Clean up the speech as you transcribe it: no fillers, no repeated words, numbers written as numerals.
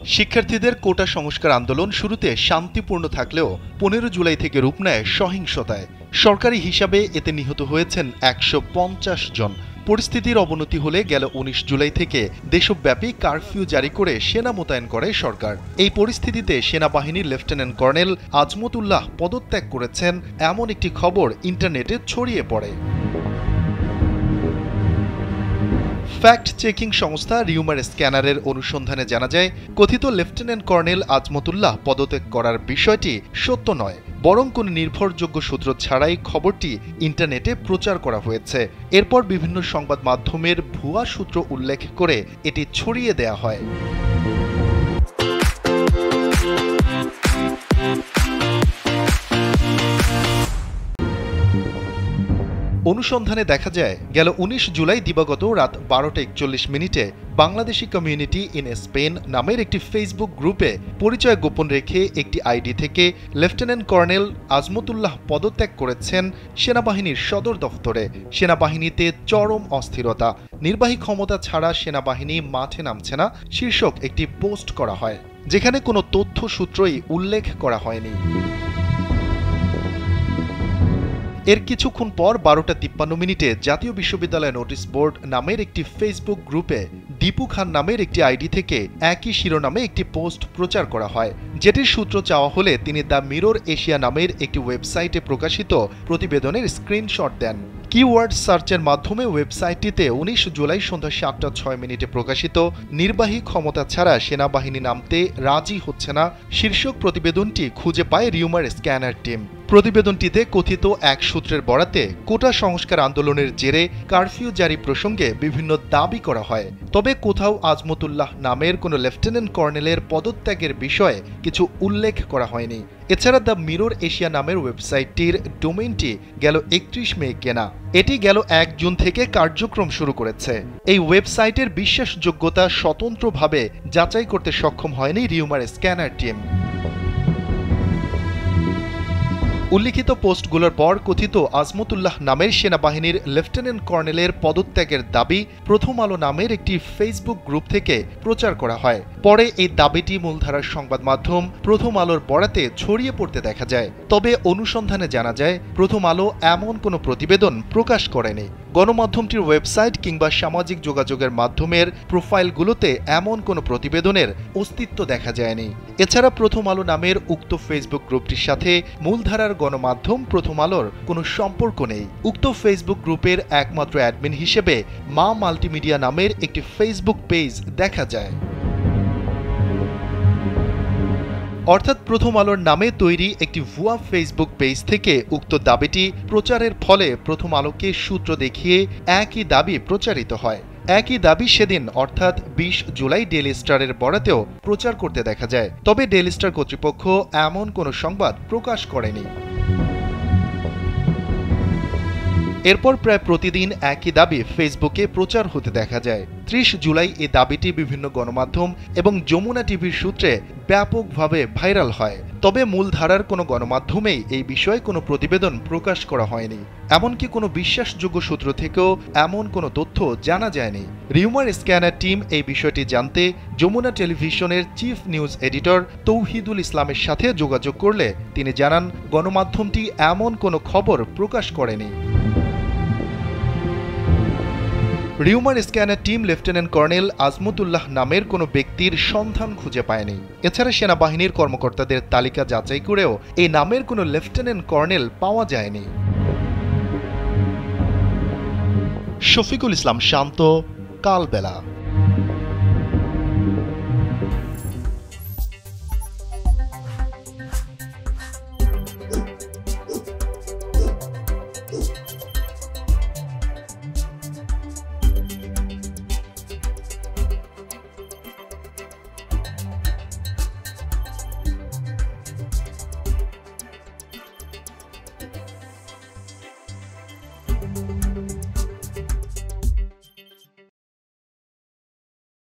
শিক্ষার্থীদের কোটা সংস্কার আন্দোলন শুরুতে শান্তিপূর্ণ থাকলেও ১৫ জুলাই থেকে রূপ নেয় সহিংসতায়। সরকারি হিসাবে এতে নিহত হয়েছেন ১৫০ জন। পরিস্থিতির অবনতি হলে গেল ১৯ জুলাই থেকে দেশব্যাপী কারফিউ জারি করে সেনা মোতায়েন করে সরকার। এই পরিস্থিতিতে সেনাবাহিনীর লেফটেন্যান্ট কর্নেল আজমতুল্লাহ পদত্যাগ করেছেন এমন একটি খবর ইন্টারনেটে ছড়িয়ে পড়ে। ফ্যাক্ট চেকিং সংস্থা রিউমার স্ক্যানারের অনুসন্ধানে জানা যায়, কথিত লেফটেন্যান্ট কর্নেল আজমতুল্লাহ পদত্যাগ করার বিষয়টি সত্য নয়, বরং কোনো নির্ভরযোগ্য সূত্র ছাড়াই খবরটি ইন্টারনেটে প্রচার করা হয়েছে। এরপর বিভিন্ন সংবাদ মাধ্যমের ভুয়া সূত্র উল্লেখ করে এটি ছড়িয়ে দেয়া হয়। অনুসন্ধানে দেখা যায়, গেল ১৯ জুলাই দিবাগত রাত ১২টা ৪১ বাংলাদেশি কমিউনিটি ইন স্পেন নামের একটি ফেসবুক গ্রুপে পরিচয় গোপন রেখে একটি আইডি থেকে লেফটেন্যান্ট কর্নেল আজমতুল্লাহ পদত্যাগ করেছেন সেনাবাহিনীর সদর দফতরে। সেনাবাহিনীতে চরম অস্থিরতা, নির্বাহী ক্ষমতা ছাড়া সেনাবাহিনী মাঠে নামছে না শীর্ষক একটি পোস্ট করা হয়, যেখানে কোনো তথ্য সূত্রই উল্লেখ করা হয়নি। এর কিছুক্ষণ পর ১২টা ৫৩ জাতীয় বিশ্ববিদ্যালয় নোটিশ বোর্ড নামের একটি ফেসবুক গ্রুপে দীপু খান নামের একটি আইডি থেকে একই শিরোনামে একটি পোস্ট প্রচার করা হয়, যেটির সূত্র চাওয়া হলে তিনি দ্য মিরর এশিয়া নামের একটি ওয়েবসাইটে প্রকাশিত প্রতিবেদনের স্ক্রিনশট দেন। কিওয়ার্ড সার্চের মাধ্যমে ওয়েবসাইটটিতে ১৯ জুলাই সন্ধ্যা ৭টা ৬ প্রকাশিত নির্বাহী ক্ষমতা ছাড়া সেনাবাহিনী নামতে রাজি হচ্ছে না শীর্ষক প্রতিবেদনটি খুঁজে পায় রিউমার স্ক্যানার টিম। প্রতিবেদনটিতে কথিত এক সূত্রের বরাতে কোটা সংস্কার আন্দোলনের জেরে কারফিউ জারি প্রসঙ্গে বিভিন্ন দাবি করা হয়, তবে কোথাও আজমতুল্লাহ নামের কোনো লেফটেন্যান্ট কর্নেলের পদত্যাগের বিষয়ে কিছু উল্লেখ করা হয়নি। এছাড়া দ্য মিরর এশিয়া নামের ওয়েবসাইটটির ডোমেইনটি গেল ৩১ মে কেনা। এটি গেল ১ জুন থেকে কার্যক্রম শুরু করেছে। এই ওয়েবসাইটের বিশ্বাসযোগ্যতা স্বতন্ত্রভাবে যাচাই করতে সক্ষম হয়নি রিউমার স্ক্যানার টিম। উল্লিখিত পোস্টগুলোর পর কথিত আজমতুল্লাহ নামের সেনাবাহিনীর লেফটেন্যান্ট কর্নেলের পদত্যাগের দাবি প্রথম আলো নামের একটি ফেসবুক গ্রুপ থেকে প্রচার করা হয়। পরে এই দাবিটি মূলধারার সংবাদ মাধ্যম প্রথম আলোর বরাতে ছড়িয়ে পড়তে দেখা যায়। তবে অনুসন্ধানে জানা যায়, প্রথম আলো এমন কোনো প্রতিবেদন প্রকাশ করেনি। গণমাধ্যমটির ওয়েবসাইট কিংবা সামাজিক যোগাযোগের মাধ্যমের প্রোফাইলগুলোতে এমন কোনো প্রতিবেদনের অস্তিত্ব দেখা যায়নি। এছাড়া প্রথম আলো নামের উক্ত ফেসবুক গ্রুপটির সাথে মূলধারার গণমাধ্যম প্রথম আলোর কোনো সম্পর্ক নেই। উক্ত ফেসবুক গ্রুপের একমাত্র অ্যাডমিন হিসেবে মা মাল্টিমিডিয়া নামের একটি ফেসবুক পেজ দেখা যায়। অর্থাৎ প্রথম আলোর নামে তৈরি একটি ভুয়া ফেসবুক পেজ থেকে উক্ত দাবিটি প্রচারের ফলে প্রথম আলোকে সূত্র দেখিয়ে একই দাবি প্রচারিত হয়। একই দাবি সেদিন অর্থাৎ ২০ জুলাই ডেইলি স্টারের বরাতেও প্রচার করতে দেখা যায়, তবে ডেইলি স্টার কর্তৃপক্ষ এমন কোনো সংবাদ প্রকাশ করেনি। এরপর প্রায় প্রতিদিন একই দাবি ফেসবুকে প্রচার হতে দেখা যায়। ৩০ জুলাই এই দাবিটি বিভিন্ন গণমাধ্যম এবং যমুনা টিভির সূত্রে ব্যাপকভাবে ভাইরাল হয়, তবে মূলধারার কোনো গণমাধ্যমেই এই বিষয়ে কোনো প্রতিবেদন প্রকাশ করা হয়নি। এমনকি কোনো বিশ্বাসযোগ্য সূত্র থেকেও এমন কোনো তথ্য জানা যায়নি। রিউমার স্ক্যানার টিম এই বিষয়টি জানতে যমুনা টেলিভিশনের চিফ নিউজ এডিটর তৌহিদুল ইসলামের সাথে যোগাযোগ করলে তিনি জানান, গণমাধ্যমটি এমন কোনো খবর প্রকাশ করেনি। Rumour scanner team lieutenant colonel Azmatullah নামের কোনো ব্যক্তির সন্ধান খুঁজে পায়নি। এছাড়া সেনাবাহিনীর কর্মকর্তাদের তালিকা যাচাই করেও এই নামের কোনো লেফটেন্যান্ট কর্নেল পাওয়া যায়নি। শফিকুল ইসলাম শান্ত, কালবেলা।